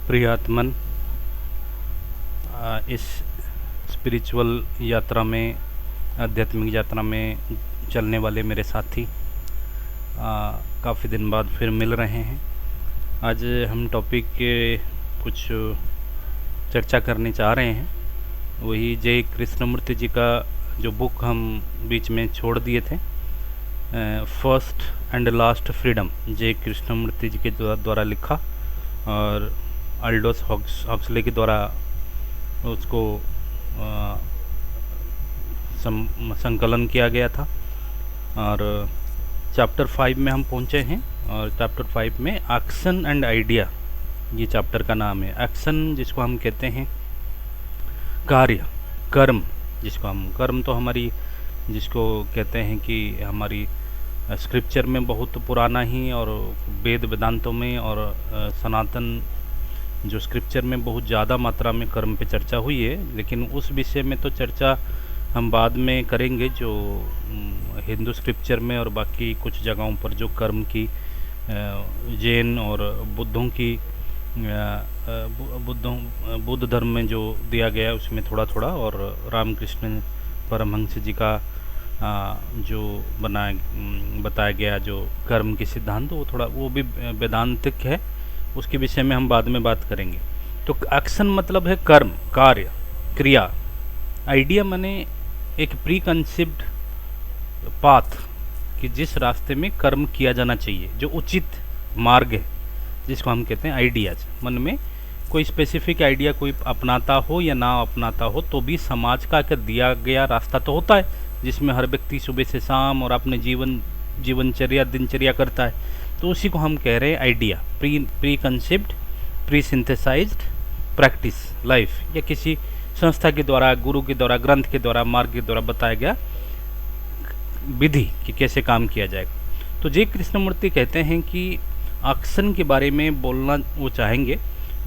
प्रिय आत्मन, इस स्पिरिचुअल यात्रा में, आध्यात्मिक यात्रा में चलने वाले मेरे साथी काफ़ी दिन बाद फिर मिल रहे हैं। आज हम टॉपिक के कुछ चर्चा करने चाह रहे हैं। वही जय कृष्णमूर्ति जी का जो बुक हम बीच में छोड़ दिए थे, फर्स्ट एंड लास्ट फ्रीडम, जय कृष्णमूर्ति जी के द्वारा लिखा और अल्डोस हॉक्सले के द्वारा उसको संकलन किया गया था। और चैप्टर 5 में हम पहुंचे हैं और चैप्टर 5 में एक्शन एंड आइडिया, ये चैप्टर का नाम है। एक्शन जिसको हम कहते हैं कार्य, कर्म, जिसको हम कर्म तो हमारी जिसको कहते हैं कि हमारी स्क्रिप्चर में बहुत पुराना ही और वेद वेदांतों में और सनातन जो स्क्रिप्चर में बहुत ज़्यादा मात्रा में कर्म पे चर्चा हुई है, लेकिन उस विषय में तो चर्चा हम बाद में करेंगे। जो हिंदू स्क्रिप्चर में और बाकी कुछ जगहों पर जो कर्म की जैन और बुद्धों की बुद्ध धर्म में जो दिया गया है उसमें थोड़ा थोड़ा, और रामकृष्ण परमहंस जी का जो बताया गया जो कर्म की सिद्धांत, वो थोड़ा वो भी वेदांतिक है, उसके विषय में हम बाद में बात करेंगे। तो एक्शन मतलब है कर्म, कार्य, क्रिया। आइडिया माने एक प्री कंसेप्ट पाथ कि जिस रास्ते में कर्म किया जाना चाहिए, जो उचित मार्ग है, जिसको हम कहते हैं आइडियाज। मन में कोई स्पेसिफिक आइडिया कोई अपनाता हो या ना अपनाता हो, तो भी समाज का एक दिया गया रास्ता तो होता है जिसमें हर व्यक्ति सुबह से शाम और अपने जीवनचर्या दिनचर्या करता है। तो उसी को हम कह रहे हैं idea, pre concept, pre synthesised practice life, या किसी संस्था के द्वारा, गुरु के द्वारा, ग्रंथ के द्वारा, मार्ग के द्वारा बताया गया विधि कि कैसे काम किया जाएगा। तो जय कृष्णमूर्ति कहते हैं कि एक्शन के बारे में बोलना वो चाहेंगे,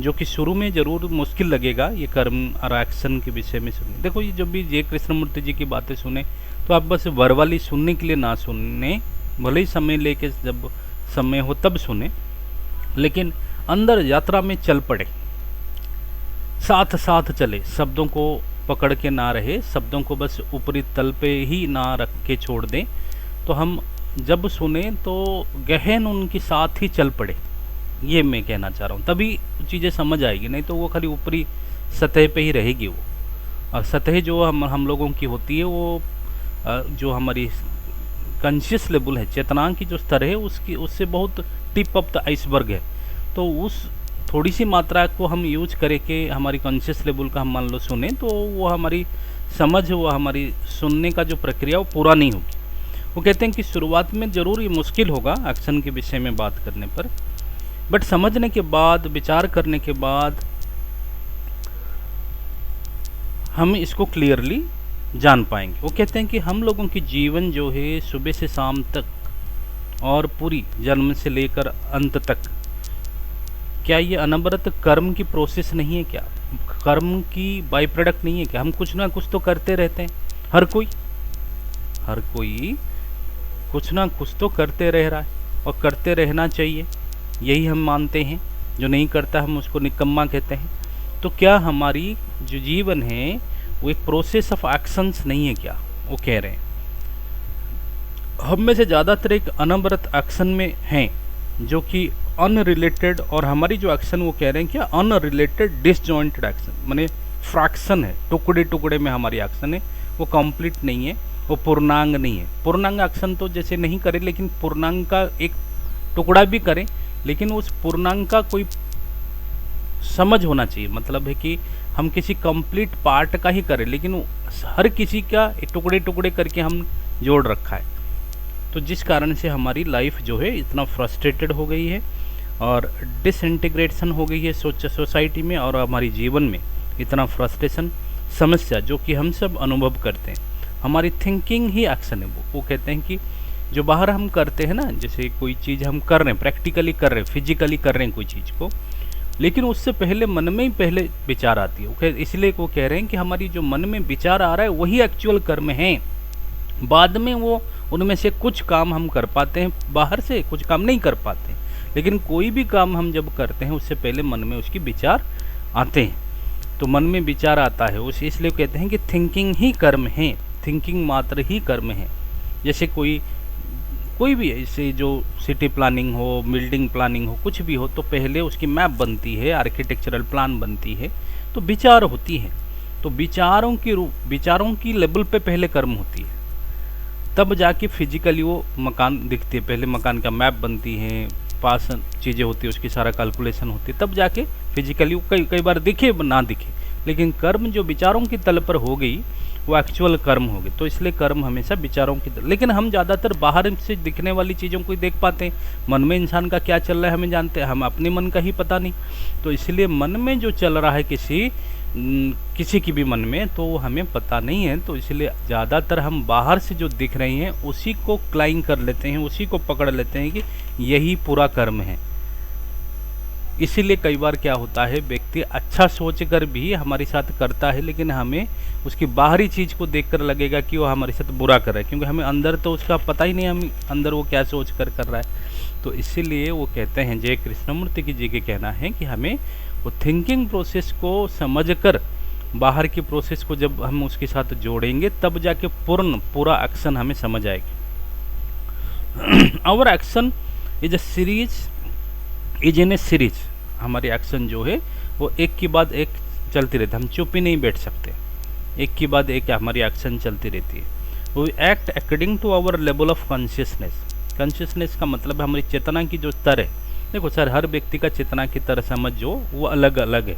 जो कि शुरू में ज़रूर मुश्किल लगेगा ये कर्म और एक्शन के विषय में सुनने। देखो, ये जब भी जय कृष्णमूर्ति जी की बातें सुने तो आप बस वर्बली सुनने के लिए ना सुनने, भले ही समय लेके जब समय हो तब सुने, लेकिन अंदर यात्रा में चल पड़े, साथ साथ चले, शब्दों को पकड़ के ना रहे, शब्दों को बस ऊपरी तल पे ही ना रख के छोड़ दें। तो हम जब सुने तो गहन उनके साथ ही चल पड़े, ये मैं कहना चाह रहा हूँ, तभी चीज़ें समझ आएगी। नहीं तो वो खाली ऊपरी सतह पे ही रहेगी वो। और सतह जो हम लोगों की होती है, वो जो हमारी कॉन्शियस लेवल है, चेतना की जो स्तर है, उससे बहुत टिप ऑफ द आइसबर्ग है। तो उस थोड़ी सी मात्रा को हम यूज करें कि हमारी कॉन्शियस लेवल का हम मान लो सुने, तो वो हमारी समझ, वो हमारी सुनने का जो प्रक्रिया वो पूरा नहीं होगी। वो कहते हैं कि शुरुआत में ज़रूर ये मुश्किल होगा एक्शन के विषय में बात करने पर, बट समझने के बाद, विचार करने के बाद हम इसको क्लियरली जान पाएंगे। वो कहते हैं कि हम लोगों की जीवन जो है सुबह से शाम तक और पूरी जन्म से लेकर अंत तक, क्या ये अनवरत कर्म की प्रोसेस नहीं है? क्या कर्म की बाई प्रोडक्ट नहीं है? क्या हम कुछ ना कुछ तो करते रहते हैं? हर कोई कुछ ना कुछ तो करते रह रहा है और करते रहना चाहिए, यही हम मानते हैं। जो नहीं करता हम उसको निकम्मा कहते हैं। तो क्या हमारी जो जीवन है वो एक प्रोसेस ऑफ एक्शंस नहीं है क्या? वो कह रहे हैं हम में से ज़्यादातर एक अनवरत एक्शन में हैं, जो कि अनरिलेटेड, और हमारी जो एक्शन वो कह रहे हैं क्या अनरिलेटेड डिसजॉइंटेड एक्शन, माने फ्रैक्शन है, टुकड़े टुकड़े में हमारी एक्शन है, वो कंप्लीट नहीं है, वो पूर्णांग नहीं है। पूर्णांग एक्शन तो जैसे नहीं करें, लेकिन पूर्णांग का एक टुकड़ा भी करें, लेकिन उस पूर्णांग का कोई समझ होना चाहिए। मतलब है कि हम किसी कंप्लीट पार्ट का ही करें, लेकिन हर किसी का टुकड़े टुकड़े करके हम जोड़ रखा है। तो जिस कारण से हमारी लाइफ जो है इतना फ्रस्ट्रेटेड हो गई है और डिसइंटीग्रेशन हो गई है सोसाइटी में, और हमारी जीवन में इतना फ्रस्ट्रेशन, समस्या जो कि हम सब अनुभव करते हैं। हमारी थिंकिंग ही एक्शन है। वो कहते हैं कि जो बाहर हम करते हैं ना, जैसे कोई चीज़ हम कर रहे हैं, प्रैक्टिकली कर रहे हैं, फिजिकली कर रहे हैं कोई चीज़ को, लेकिन उससे पहले मन में ही पहले विचार आती है। इसलिए वो कह रहे हैं कि हमारी जो मन में विचार आ रहा है वही एक्चुअल कर्म है। बाद में वो उनमें से कुछ काम हम कर पाते हैं, बाहर से कुछ काम नहीं कर पाते, लेकिन कोई भी काम हम जब करते हैं उससे पहले मन में उसकी विचार आते हैं। तो मन में विचार आता है उस इसलिए कहते हैं कि थिंकिंग ही कर्म है, थिंकिंग मात्र ही कर्म है। जैसे कोई भी ऐसे जो सिटी प्लानिंग हो, बिल्डिंग प्लानिंग हो, कुछ भी हो, तो पहले उसकी मैप बनती है, आर्किटेक्चरल प्लान बनती है, तो विचार होती है। तो विचारों की लेवल पे पहले कर्म होती है, तब जाके फिजिकली वो मकान दिखती है। पहले मकान का मैप बनती है, पास चीज़ें होती है, उसकी सारा कैलकुलेशन होती है, तब जाके फिजिकली वो कई बार दिखे ना दिखे, लेकिन कर्म जो विचारों की तल पर हो गई वो एक्चुअल कर्म हो गई। तो इसलिए कर्म हमेशा विचारों की तल। लेकिन हम ज़्यादातर बाहर से दिखने वाली चीज़ों को ही देख पाते हैं, मन में इंसान का क्या चल रहा है हमें जानते हैं, हम अपने मन का ही पता नहीं। तो इसलिए मन में जो चल रहा है किसी की भी मन में, तो वो हमें पता नहीं है। तो इसलिए ज़्यादातर हम बाहर से जो दिख रही हैं उसी को क्लाइम कर लेते हैं, उसी को पकड़ लेते हैं कि यही पूरा कर्म है। इसीलिए कई बार क्या होता है, व्यक्ति अच्छा सोचकर भी हमारे साथ करता है, लेकिन हमें उसकी बाहरी चीज़ को देखकर लगेगा कि वो हमारे साथ बुरा कर रहा है, क्योंकि हमें अंदर तो उसका पता ही नहीं, हम अंदर वो क्या सोच कर रहा है। तो इसीलिए वो कहते हैं, जय कृष्णमूर्ति जी के कहना है कि हमें वो थिंकिंग प्रोसेस को समझकर बाहर की प्रोसेस को जब हम उसके साथ जोड़ेंगे, तब जाके पूरा एक्शन हमें समझ आएगी। Our action is a series, is in a series. हमारी एक्शन जो है वो एक के बाद एक चलती रहती है, हम चुप ही नहीं बैठ सकते, एक के बाद एक हमारी एक्शन चलती रहती है। We act according to our level of consciousness. Consciousness का मतलब है हमारी चेतना की जो स्तर है। देखो सर, हर व्यक्ति का चेतना की तरह समझ जो वो अलग अलग है,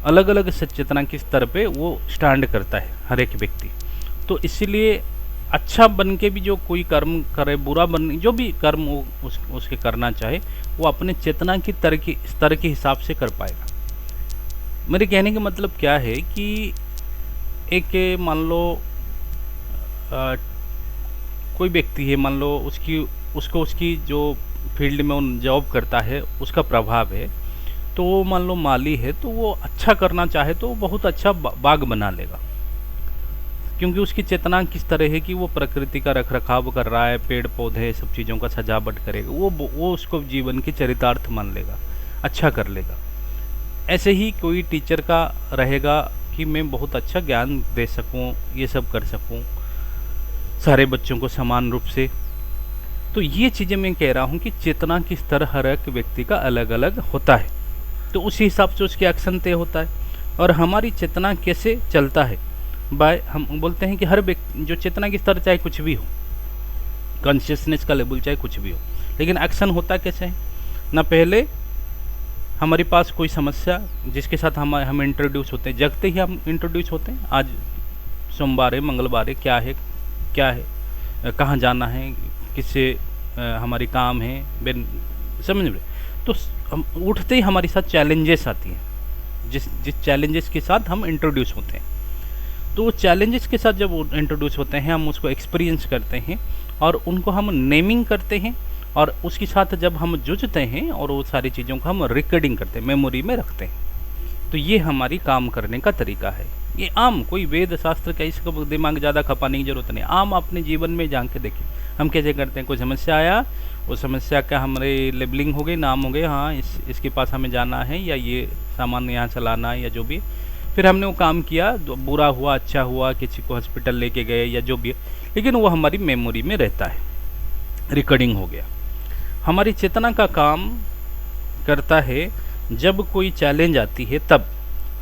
अलग अलग चेतना के स्तर पे वो स्टैंड करता है हर एक व्यक्ति। तो इसीलिए अच्छा बन के भी जो कोई कर्म करे, बुरा बन जो भी कर्म वो उसके करना चाहे, वो अपने चेतना की स्तर के हिसाब से कर पाएगा। मेरे कहने का मतलब क्या है कि एक मान लो कोई व्यक्ति है, मान लो उसकी जो फील्ड में वो जॉब करता है उसका प्रभाव है, तो वो मान लो माली है, तो वो अच्छा करना चाहे तो बहुत अच्छा बाग बना लेगा, क्योंकि उसकी चेतना किस तरह है कि वो प्रकृति का रखरखाव कर रहा है, पेड़ पौधे सब चीज़ों का सजावट करेगा, वो उसको जीवन की चरितार्थ मान लेगा, अच्छा कर लेगा। ऐसे ही कोई टीचर का रहेगा कि मैं बहुत अच्छा ज्ञान दे सकूं, ये सब कर सकूं सारे बच्चों को समान रूप से। तो ये चीज़ें मैं कह रहा हूँ कि चेतना की स्तर हर एक व्यक्ति का अलग अलग होता है, तो उसी हिसाब से उसके एक्शन तय होता है। और हमारी चेतना कैसे चलता है, हम बोलते हैं कि हर व्यक्ति जो चेतना की स्तर चाहे कुछ भी हो, कॉन्शियसनेस का लेवल चाहे कुछ भी हो, लेकिन एक्शन होता कैसे है ना। पहले हमारे पास कोई समस्या जिसके साथ हम इंट्रोड्यूस होते हैं, जगते ही हम इंट्रोड्यूस होते हैं, आज सोमवार है, मंगलवार है, क्या है कहाँ जाना है, किससे हमारी काम है, समझ रहे। तो हम उठते ही हमारे साथ चैलेंजेस आती हैं, जिस चैलेंजेस के साथ हम इंट्रोड्यूस होते हैं। तो वो चैलेंजेस के साथ जब इंट्रोड्यूस होते हैं, हम उसको एक्सपीरियंस करते हैं और उनको हम नेमिंग करते हैं, और उसके साथ जब हम जूझते हैं और वो सारी चीज़ों को हम रिकॉर्डिंग करते हैं, मेमोरी में रखते हैं। तो ये हमारी काम करने का तरीका है। ये आम कोई वेद शास्त्र का इसका दिमाग ज़्यादा खपाने की जरूरत नहीं, आम अपने जीवन में जान के देखें हम कैसे करते हैं। कोई समस्या आया, वो समस्या का हमारे लेबलिंग हो गई, नाम हो गए, हाँ इसके पास हमें जाना है, या ये सामान यहाँ से लाना है, या जो भी। फिर हमने वो काम किया, बुरा हुआ अच्छा हुआ, किसी को हॉस्पिटल लेके गए या जो भी, लेकिन वो हमारी मेमोरी में रहता है, रिकॉर्डिंग हो गया। हमारी चेतना का काम करता है जब कोई चैलेंज आती है, तब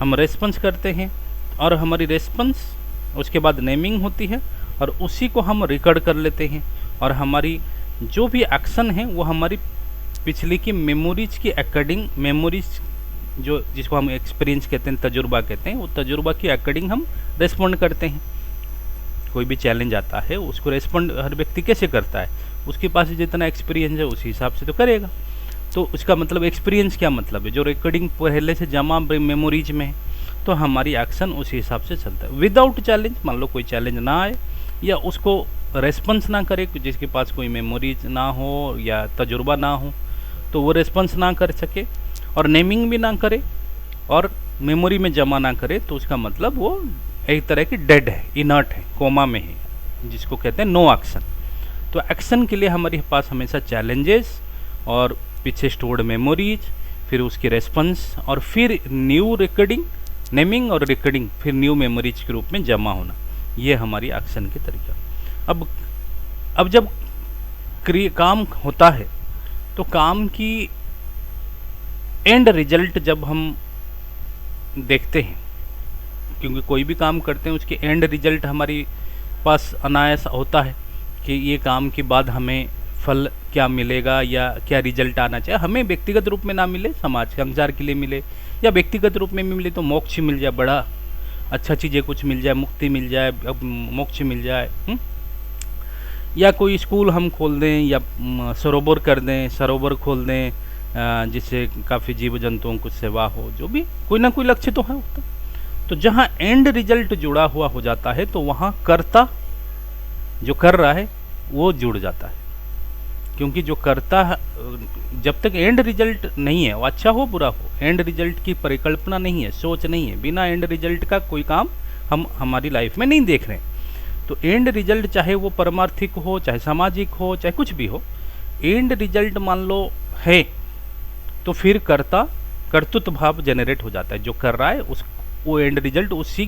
हम रेस्पॉन्स करते हैं, और हमारी रेस्पॉन्स उसके बाद नेमिंग होती है, और उसी को हम रिकॉर्ड कर लेते हैं। और हमारी जो भी एक्शन है वो हमारी पिछले की मेमोरीज की अकॉर्डिंग, मेमोरीज जो जिसको हम एक्सपीरियंस कहते हैं, तजुर्बा कहते हैं, वो तजुर्बा की अकॉर्डिंग हम रेस्पॉन्ड करते हैं। कोई भी चैलेंज आता है उसको रेस्पॉन्ड हर व्यक्ति कैसे करता है, उसके पास जितना एक्सपीरियंस है उसी हिसाब से तो करेगा। तो उसका मतलब एक्सपीरियंस क्या मतलब है, जो रिकॉर्डिंग पहले से जमा मेमोरीज में है, तो हमारी एक्शन उसी हिसाब से चलता है। विदाउट चैलेंज, मान लो कोई चैलेंज ना आए या उसको रेस्पॉन्स ना करे, जिसके पास कोई मेमोरीज ना हो या तजुर्बा ना हो, तो वो रेस्पॉन्स ना कर सके और नेमिंग भी ना करे और मेमोरी में जमा ना करे, तो उसका मतलब वो एक तरह की डेड है, इनर्ट है, कोमा में है, जिसको कहते हैं नो एक्शन। तो एक्शन के लिए हमारे पास हमेशा चैलेंजेस और पीछे स्टोर्ड मेमोरीज, फिर उसकी रेस्पॉन्स, और फिर न्यू रिकॉर्डिंग, नेमिंग और रिकॉर्डिंग, फिर न्यू मेमोरीज के रूप में जमा होना। ये हमारी एक्शन की तरीका। अब जब काम होता है तो काम की एंड रिजल्ट जब हम देखते हैं, क्योंकि कोई भी काम करते हैं उसके एंड रिजल्ट हमारी पास अनायास होता है कि ये काम के बाद हमें फल क्या मिलेगा या क्या रिजल्ट आना चाहिए। हमें व्यक्तिगत रूप में ना मिले, समाज संसार के लिए मिले, या व्यक्तिगत रूप में मिले तो मोक्ष मिल जाए, बड़ा अच्छा चीज़ें कुछ मिल जाए, मुक्ति मिल जाए, मोक्ष मिल जाए, या कोई स्कूल हम खोल दें, या सरोवर कर दें, सरोवर खोल दें जिससे काफ़ी जीव जंतुओं को सेवा हो, जो भी कोई ना कोई लक्ष्य तो है होता। तो जहाँ एंड रिजल्ट जुड़ा हुआ हो जाता है तो वहाँ कर्ता जो कर रहा है वो जुड़ जाता है, क्योंकि जो करता है जब तक एंड रिजल्ट नहीं है, वो अच्छा हो बुरा हो, एंड रिजल्ट की परिकल्पना नहीं है, सोच नहीं है, बिना एंड रिजल्ट का कोई काम हम हमारी लाइफ में नहीं देख रहे हैं। तो एंड रिजल्ट चाहे वो परमार्थिक हो, चाहे सामाजिक हो, चाहे कुछ भी हो, एंड रिजल्ट मान लो है तो फिर कर्तृत्व भाव जनरेट हो जाता है। जो कर रहा है वो एंड रिजल्ट उसी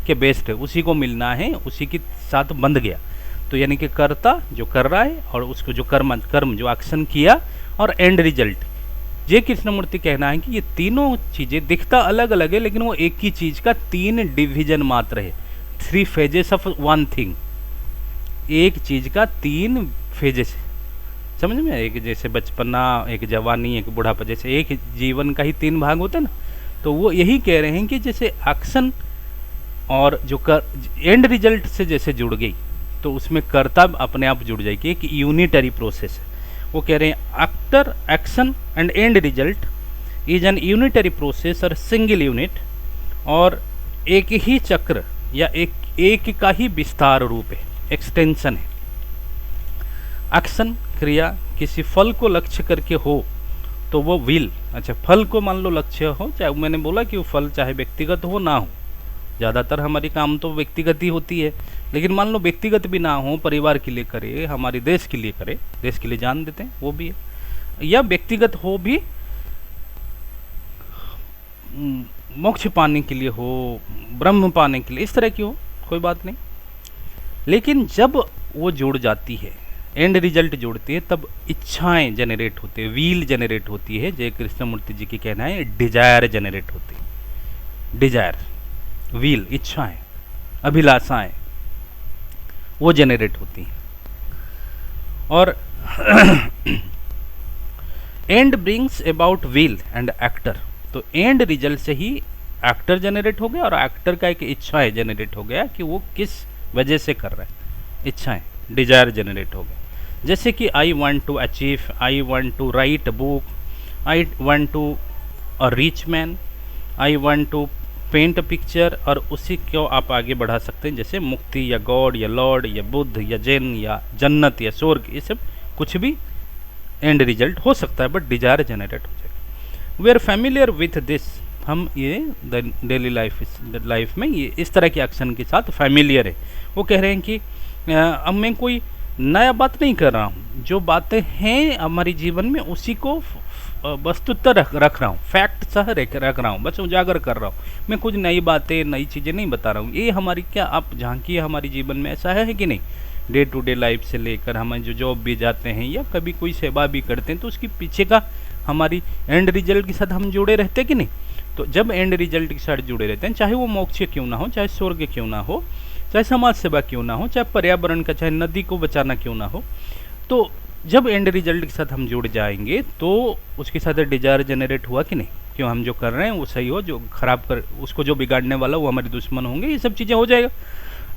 के बेस्ड है, उसी को मिलना है, उसी के साथ बंध गया। तो यानी कि कर्ता जो कर रहा है और उसको जो कर्म जो एक्शन किया और एंड रिजल्ट, जे कृष्णमूर्ति कहना है कि ये तीनों चीज़ें दिखता अलग अलग है लेकिन वो एक ही चीज़ का 3 डिवीजन मात्र है, 3 फेजेस ऑफ वन थिंग। एक चीज़ का 3 फेजेस, समझ में? एक जैसे बचपना, एक जवानी, एक बुढ़ापा, जैसे एक जीवन का ही 3 भाग होते हैं ना। तो वो यही कह रहे हैं कि जैसे एक्शन और जो एंड रिजल्ट से जैसे जुड़ गई तो उसमें कर्ता अपने आप जुड़ जाएगी, एक यूनिटरी प्रोसेस है। वो कह रहे हैं actor, action and and result is an unitary process और सिंगल यूनिट, और एक ही चक्र या एक का ही विस्तार रूप है, एक्सटेंशन है। एक्शन क्रिया किसी फल को लक्ष्य करके हो तो वो विल, अच्छा फल को मान लो लक्ष्य हो, चाहे मैंने बोला कि वो फल चाहे व्यक्तिगत हो ना हो, ज़्यादातर हमारी काम तो व्यक्तिगत ही होती है, लेकिन मान लो व्यक्तिगत भी ना हो, परिवार के लिए करे, हमारे देश के लिए करे, देश के लिए जान देते हैं वो भी है, या व्यक्तिगत हो भी मोक्ष पाने के लिए हो, ब्रह्म पाने के लिए, इस तरह की हो, कोई बात नहीं। लेकिन जब वो जुड़ जाती है, एंड रिजल्ट जुड़ती है, तब इच्छाएं जनरेट होती है, व्हील जनरेट होती है। जय कृष्णमूर्ति जी की कहना है डिजायर जनरेट होती है, डिजायर, व्हील, इच्छाएं, अभिलाषाएं वो जनरेट होती हैं। और and brings about wheel and actor, तो एंड रिजल्ट से ही एक्टर जनरेट हो गया और एक्टर का एक इच्छाएं जनरेट हो गया कि वो किस वजह से कर रहा है, इच्छाएं, डिजायर जनरेट हो गए। जैसे कि I want to achieve, I want to write a book, I want to a rich man, I want to paint a picture, और उसी को आप आगे बढ़ा सकते हैं, जैसे मुक्ति या गॉड या लॉर्ड या बुद्ध या जैन या जन्नत या स्वर्ग, ये सब कुछ भी एंड रिजल्ट हो सकता है, बट डिजायर जनरेट हो जाएगा। We are familiar with this, हम ये डेली लाइफ में ये इस तरह के एक्शन के साथ फैमिलियर है। वो कह रहे हैं कि अब मैं कोई नया बात नहीं कर रहा हूँ, जो बातें हैं हमारे जीवन में उसी को वस्तुतः रख रहा हूँ, फैक्ट सह रख रहा हूँ, बस उजागर कर रहा हूँ। मैं कुछ नई बातें, नई चीज़ें नहीं बता रहा हूँ। ये हमारी क्या आप झांकिए हमारे जीवन में ऐसा है कि नहीं, डे टू डे लाइफ से लेकर हम जो जॉब भी जाते हैं या कभी कोई सेवा भी करते हैं तो उसके पीछे का हमारी एंड रिजल्ट के साथ हम जुड़े रहते हैं कि नहीं। तो जब एंड रिजल्ट के साथ जुड़े रहते हैं, चाहे वो मोक्ष क्यों ना हो, चाहे स्वर्ग क्यों ना हो, चाहे समाज सेवा क्यों ना हो, चाहे पर्यावरण का, चाहे नदी को बचाना क्यों ना हो, तो जब एंड रिजल्ट के साथ हम जुड़ जाएंगे तो उसके साथ डिजायर जनरेट हुआ कि नहीं, क्यों हम जो कर रहे हैं वो सही हो, जो खराब कर उसको जो बिगाड़ने वाला वो हमारे दुश्मन होंगे, ये सब चीज़ें हो जाएगा।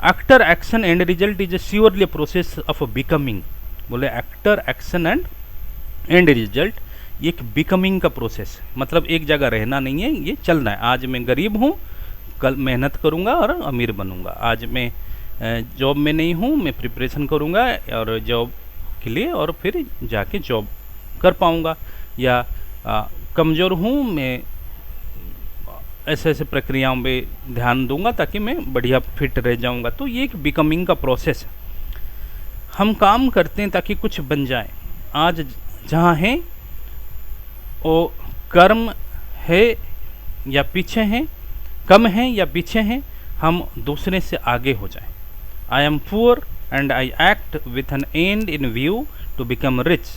Actor, action and result is a surely process of becoming, बोले एक्टर, एक्शन एंड रिजल्ट एक बिकमिंग का प्रोसेस, मतलब एक जगह रहना नहीं है, ये चलना है। आज मैं गरीब हूँ, कल मेहनत करूँगा और अमीर बनूँगा। आज मैं जॉब में नहीं हूँ, मैं प्रिपरेशन करूँगा और जॉब के लिए, और फिर जाके जॉब कर पाऊँगा। या कमज़ोर हूँ, मैं ऐसे ऐसे प्रक्रियाओं में ध्यान दूंगा ताकि मैं बढ़िया फिट रह जाऊँगा। तो ये एक बिकमिंग का प्रोसेस है। हम काम करते हैं ताकि कुछ बन जाए। आज जहाँ हैं वो कर्म है या पीछे हैं, कम हैं या पीछे हैं, हम दूसरे से आगे हो जाएं। I am poor and I act with an end in view to become rich.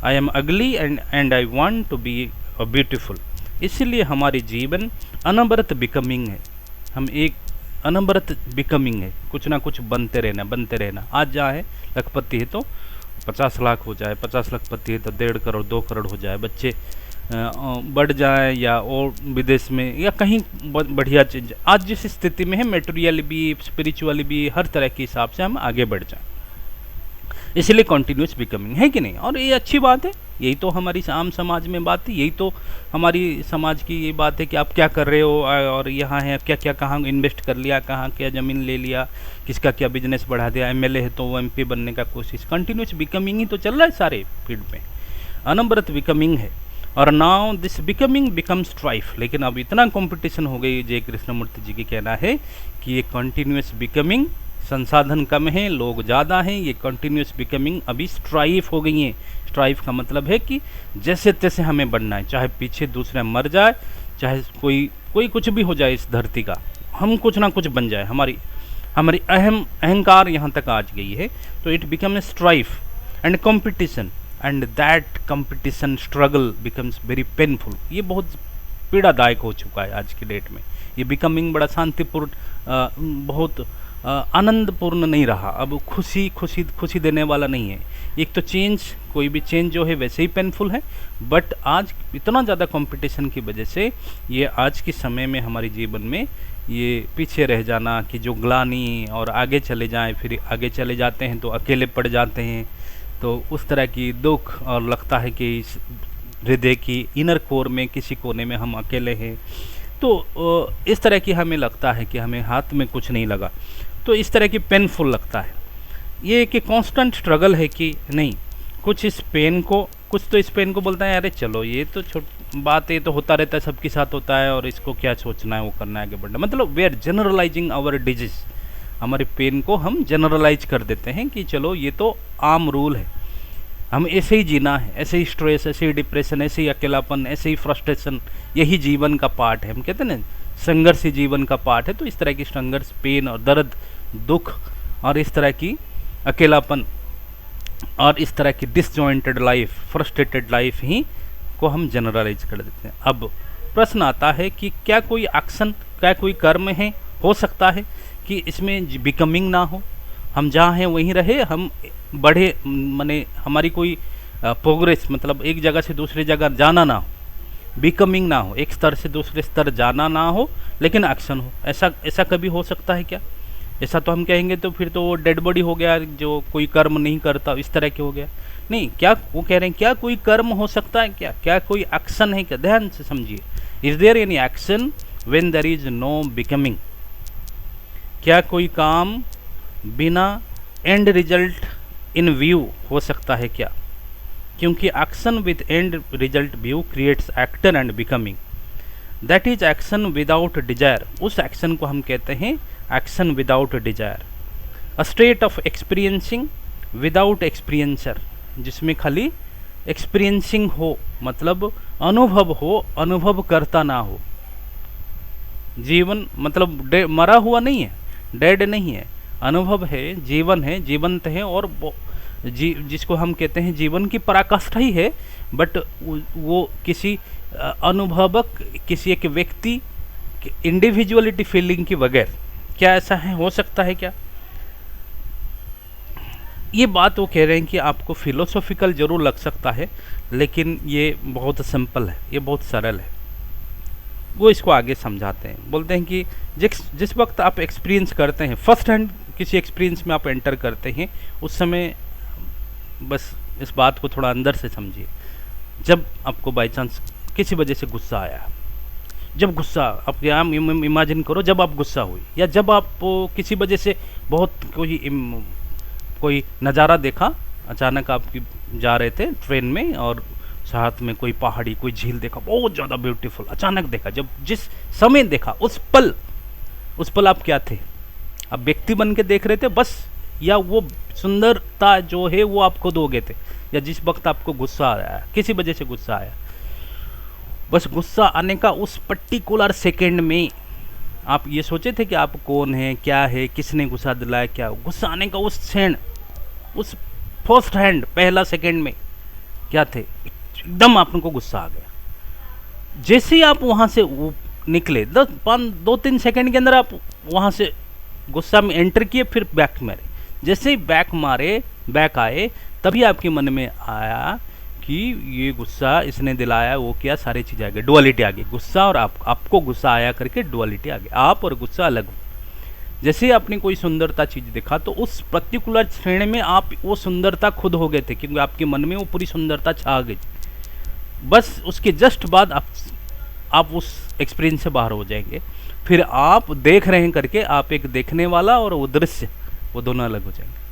I am ugly and I want to be beautiful. इसलिए हमारी जीवन अनवरत बिकमिंग है। हम एक अनवरत बिकमिंग है, कुछ ना कुछ बनते रहना। आज जहाँ है लखपति है तो 50 लाख हो जाए, 50 लखपति है तो 1.5 करोड़ 2 करोड़ हो जाए, बच्चे बढ़ जाए या और विदेश में या कहीं बढ़िया चीज। आज जिस स्थिति में है मेटेरियल भी, स्पिरिचुअली भी, हर तरह के हिसाब से हम आगे बढ़ जाएं, इसलिए कॉन्टिन्यूस बिकमिंग है कि नहीं। और ये अच्छी बात है, यही तो हमारी आम समाज में बात है, यही तो हमारी समाज की ये बात है कि आप क्या कर रहे हो और यहाँ है क्या क्या, कहाँ इन्वेस्ट कर लिया, कहाँ क्या ज़मीन ले लिया, किसका क्या बिजनेस बढ़ा दिया, एमएलए है तो वो एमपी बनने का कोशिश। कंटिन्यूस बिकमिंग ही तो चल रहा है सारे फील्ड में, अनवरत बिकमिंग है। और now this becoming become strife. लेकिन अब इतना कंपटीशन हो गई, जय कृष्णमूर्ति जी की कहना है कि ये कंटिन्यूस बिकमिंग, संसाधन कम है, लोग ज़्यादा हैं, ये कंटिन्यूस बिकमिंग अभी स्ट्राइफ हो गई है। स्ट्राइफ का मतलब है कि जैसे तैसे हमें बढ़ना है, चाहे पीछे दूसरा मर जाए, चाहे कोई कुछ भी हो जाए इस धरती का, हम कुछ ना कुछ बन जाए। हमारी अहंकार यहाँ तक आ गई है, तो it become a strife and competition, and that competition struggle becomes very painful. ये बहुत पीड़ादायक हो चुका है आज की डेट में। ये बिकमिंग बड़ा शांतिपूर्ण, बहुत आनंदपूर्ण नहीं रहा। अब खुशी देने वाला नहीं है। एक तो चेंज, कोई भी चेंज जो है वैसे ही पेनफुल है, बट आज इतना ज़्यादा कंपटीशन की वजह से ये आज के समय में हमारे जीवन में ये पीछे रह जाना, कि जो ग्लानि और आगे चले जाएं, फिर आगे चले जाते हैं तो अकेले पड़ जाते हैं, तो उस तरह की दुख, और लगता है कि इस हृदय की इनर कोर में किसी कोने में हम अकेले हैं। तो इस तरह की हमें लगता है कि हमें हाथ में कुछ नहीं लगा, तो इस तरह की पेनफुल लगता है। ये कि कांस्टेंट स्ट्रगल है कि नहीं, कुछ तो इस पेन को बोलता है अरे चलो ये तो बात, ये तो होता रहता है, सबके साथ होता है और इसको क्या सोचना है, वो करना है, आगे बढ़ना। मतलब we are generalising our disease. हमारे पेन को हम जनरलाइज कर देते हैं कि चलो ये तो आम रूल है, हम ऐसे ही जीना है, ऐसे ही स्ट्रेस, ऐसे ही डिप्रेशन, ऐसे ही अकेलापन, ऐसे ही फ्रस्ट्रेशन, यही जीवन का पार्ट है। हम कहते हैं ना संघर्ष ही जीवन का पार्ट है। तो इस तरह की संघर्ष, पेन और दर्द, दुख और इस तरह की अकेलापन और इस तरह की डिसजॉइंटेड लाइफ, फ्रस्ट्रेटेड लाइफ ही को हम जनरलाइज कर देते हैं। अब प्रश्न आता है कि क्या कोई एक्शन, क्या कोई कर्म है, हो सकता है कि इसमें बिकमिंग ना हो, हम जहाँ हैं वहीं रहे, हम बढ़े, माने हमारी कोई प्रोग्रेस, मतलब एक जगह से दूसरी जगह जाना ना हो, बिकमिंग ना हो, एक स्तर से दूसरे स्तर जाना ना हो, लेकिन एक्शन हो। ऐसा कभी हो सकता है क्या? ऐसा तो हम कहेंगे तो फिर तो वो डेड बॉडी हो गया, जो कोई कर्म नहीं करता, इस तरह के हो गया। नहीं, क्या वो कह रहे हैं, क्या कोई कर्म हो सकता है क्या कोई एक्शन है क्या? ध्यान से समझिए, is there any action when there is no becoming? क्या कोई काम बिना एंड रिजल्ट इन व्यू हो सकता है क्या? क्योंकि action with and result view creates actor and becoming, that is action without desire. उस एक्शन को हम कहते हैं action without desire. A state of experiencing without experiencer, जिसमें खाली एक्सपीरियंसिंग हो, मतलब अनुभव हो, अनुभव करता ना हो। जीवन मतलब मरा हुआ नहीं है, डेड नहीं है, अनुभव है, जीवन है, जीवंत है, और जिसको हम कहते हैं जीवन की पराकाष्ठा ही है, बट वो किसी अनुभवक, किसी एक व्यक्ति इंडिविजुअलिटी फीलिंग के बगैर। क्या ऐसा है, हो सकता है क्या? ये बात वो कह रहे हैं कि आपको फिलोसॉफिकल जरूर लग सकता है, लेकिन ये बहुत सिंपल है, ये बहुत सरल है। वो इसको आगे समझाते हैं, बोलते हैं कि जिस वक्त आप एक्सपीरियंस करते हैं, फर्स्ट हैंड किसी एक्सपीरियंस में आप एंटर करते हैं, उस समय बस इस बात को थोड़ा अंदर से समझिए। जब आपको बाई चांस किसी वजह से गुस्सा आया, जब गुस्सा, आप यहाँ इमेजिन करो जब आप गुस्सा हुई, या जब आप किसी वजह से बहुत कोई नज़ारा देखा, अचानक आप जा रहे थे ट्रेन में और साथ में कोई पहाड़ी, कोई झील देखा, बहुत ज़्यादा ब्यूटीफुल, अचानक देखा, जब जिस समय देखा उस पल आप क्या थे? आप व्यक्ति बन के देख रहे थे बस, या वो सुंदरता जो है वो आप खुद हो गए थे? या जिस वक्त आपको गुस्सा आ रहा है, किसी वजह से गुस्सा आया, बस गुस्सा आने का उस पर्टिकुलर सेकंड में आप ये सोचे थे कि आप कौन है, क्या है, किसने गुस्सा दिलाया, क्या गुस्सा आने का उस क्षण, उस फर्स्ट हैंड पहला सेकंड में क्या थे, एकदम आपको गुस्सा आ गया। जैसे ही आप वहां से निकले 2-3 सेकंड के अंदर आप वहां से गुस्सा में एंटर किए, फिर बैक मारे। जैसे ही बैक आए तभी आपके मन में आया कि ये गुस्सा इसने दिलाया, वो क्या, सारी चीज़ें आ गई, डुअलिटी आ गई। गुस्सा और आपको गुस्सा आया करके डुअलिटी आ गई, आप और गुस्सा अलग हो। जैसे ही आपने कोई सुंदरता चीज़ देखा तो उस पर्टिकुलर क्षण में आप वो सुंदरता खुद हो गए थे, क्योंकि आपके मन में वो पूरी सुंदरता छा गई। बस उसके जस्ट बाद आप उस एक्सपीरियंस से बाहर हो जाएंगे। फिर आप देख रहे हैं करके आप एक देखने वाला और वो दृश्य, वो दोनों अलग हो जाएंगे।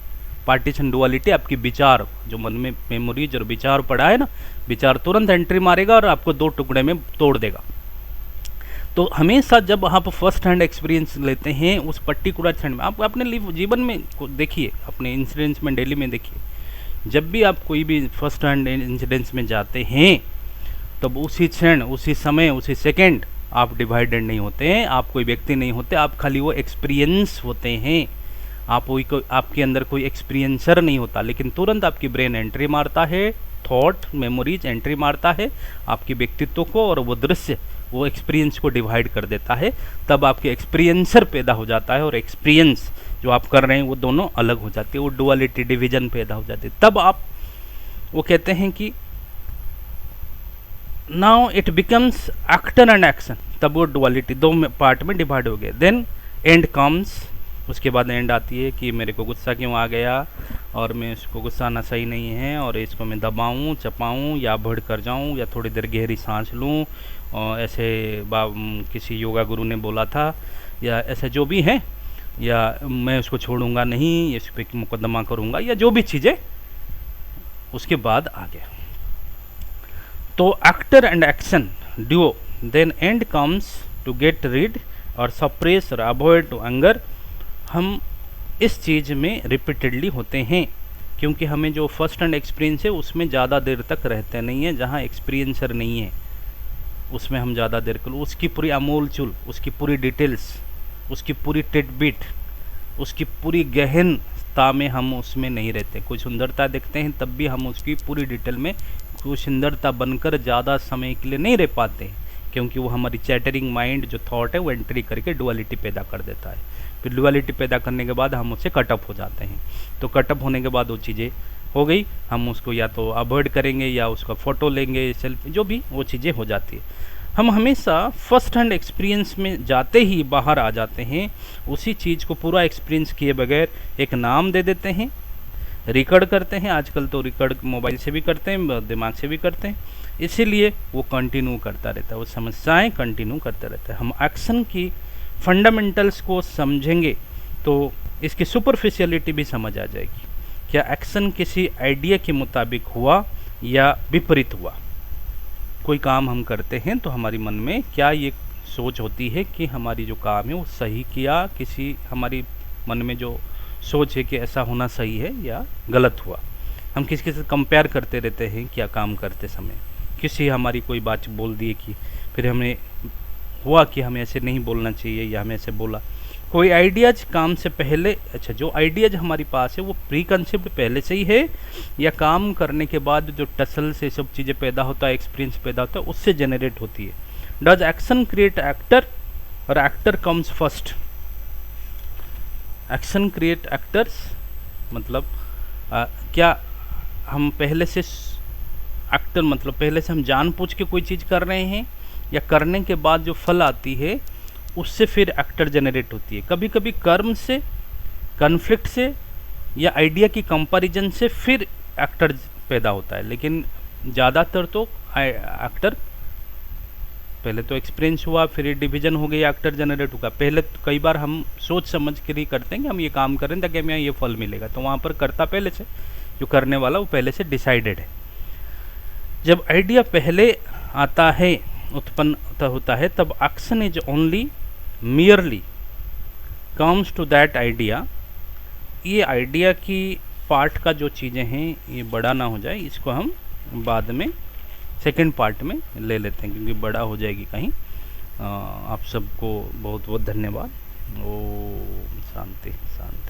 पार्टीशन डुअलिटी आपकी विचार, जो मन में मेमोरीज और विचार पड़ा है ना, विचार तुरंत एंट्री मारेगा और आपको 2 टुकड़े में तोड़ देगा। तो हमेशा जब आप फर्स्ट हैंड एक्सपीरियंस लेते हैं उस पर्टिकुलर क्षण में, आप अपने जीवन में देखिए, अपने इंसिडेंट्स में डेली में देखिए, जब भी आप कोई भी फर्स्ट हैंड इंसिडेंट्स में जाते हैं तब उसी क्षण, उसी समय, उसी सेकेंड आप डिवाइडेड नहीं होते हैं, आप कोई व्यक्ति नहीं होते, आप खाली वो एक्सपीरियंस होते हैं। आप वही आपके अंदर कोई एक्सपीरियंसर नहीं होता, लेकिन तुरंत आपकी ब्रेन एंट्री मारता है, थॉट मेमोरीज एंट्री मारता है आपके व्यक्तित्व को, और वो दृश्य वो एक्सपीरियंस को डिवाइड कर देता है। तब आपके एक्सपीरियंसर पैदा हो जाता है और एक्सपीरियंस जो आप कर रहे हैं वो दोनों अलग हो जाती है, वो डुअलिटी डिवीजन पैदा हो जाती है। तब आप वो कहते हैं कि now it becomes actor and action, तब वो डुअलिटी 2 पार्ट में डिवाइड हो गया। देन एंड कम्स, उसके बाद एंड आती है कि मेरे को गुस्सा क्यों आ गया और मैं इसको गुस्सा आना सही नहीं है, और इसको मैं दबाऊं, चपाऊं या भड़ कर जाऊं या थोड़ी देर गहरी सांस लूं, और ऐसे किसी योगा गुरु ने बोला था, या ऐसे जो भी है, या मैं उसको छोड़ूंगा नहीं, इस पर मुकदमा करूंगा, या जो भी चीज़ें उसके बाद आ गया। तो actor and action duo, then and comes to get read और सप्रेस और अवॉइड टू एंगर। हम इस चीज़ में रिपीटेडली होते हैं, क्योंकि हमें जो फर्स्ट हैंड एक्सपीरियंस है उसमें ज़्यादा देर तक रहते नहीं है। जहाँ एक्सपीरियंसर नहीं है उसमें हम ज़्यादा देर कर, उसकी पूरी अमूल चूल, उसकी पूरी डिटेल्स, उसकी पूरी टिटबिट, उसकी पूरी गहनता में हम उसमें नहीं रहते। कोई सुंदरता देखते हैं तब भी हम उसकी पूरी डिटेल में कोई सुंदरता बनकर ज़्यादा समय के लिए नहीं रह पाते, क्योंकि वो हमारी चैटरिंग माइंड जो थॉट है वो एंट्री करके डुअलिटी पैदा कर देता है। फिर डुअलिटी पैदा करने के बाद हम उससे कटअप हो जाते हैं। तो कटअप होने के बाद वो चीज़ें हो गई, हम उसको या तो अवॉइड करेंगे या उसका फ़ोटो लेंगे, सेल्फी, जो भी वो चीज़ें हो जाती है। हम हमेशा फर्स्ट हैंड एक्सपीरियंस में जाते ही बाहर आ जाते हैं, उसी चीज़ को पूरा एक्सपीरियंस किए बगैर एक नाम दे देते हैं, रिकॉर्ड करते हैं। आजकल तो रिकॉर्ड मोबाइल से भी करते हैं, दिमाग से भी करते हैं, इसीलिए वो कंटिन्यू करता रहता है, वो समस्याएं कंटिन्यू करते रहते हैं। हम एक्शन की फंडामेंटल्स को समझेंगे तो इसकी सुपरफिशियलिटी भी समझ आ जाएगी। क्या एक्शन किसी आइडिया के मुताबिक हुआ या विपरीत हुआ? कोई काम हम करते हैं तो हमारी मन में क्या ये सोच होती है कि हमारी जो काम है वो सही किया, किसी हमारी मन में जो सोच है कि ऐसा होना सही है या गलत हुआ। हम किसी से कंपेयर करते रहते हैं क्या काम करते समय, किसी हमारी कोई बात बोल दिए कि फिर हमें हुआ कि हमें ऐसे नहीं बोलना चाहिए या हमें ऐसे बोला। कोई आइडियाज काम से पहले, अच्छा जो आइडियाज हमारे पास है वो प्री कंसेप्ट पहले से ही है, या काम करने के बाद जो टसल से सब चीज़ें पैदा होता है, एक्सपीरियंस पैदा होता है, उससे जनरेट होती है। डज एक्शन क्रिएट एक्टर और actor comes first? Action create actors मतलब क्या हम पहले से एक्टर, मतलब पहले से हम जानबूझ के कोई चीज़ कर रहे हैं, या करने के बाद जो फल आती है उससे फिर एक्टर जनरेट होती है? कभी कभी कर्म से, कन्फ्लिक्ट से, या आइडिया की कंपैरिजन से फिर एक्टर पैदा होता है, लेकिन ज़्यादातर तो एक्टर पहले तो एक्सपीरियंस हुआ, फिर डिवीजन हो गई, एक्टर जनरेट होगा। पहले तो कई बार हम सोच समझ कर ही करते हैं कि हम ये काम करें ताकि हमें ये फल मिलेगा, तो वहाँ पर करता पहले से, जो करने वाला वो पहले से डिसाइडेड है। जब आइडिया पहले आता है, उत्पन्न होता है, तब action is only merely comes to that idea. ये आइडिया की पार्ट का जो चीज़ें हैं ये बड़ा ना हो जाए, इसको हम बाद में सेकंड पार्ट में ले लेते हैं, क्योंकि बड़ा हो जाएगी कहीं। आप सबको बहुत बहुत धन्यवाद। ओम शांति शांति।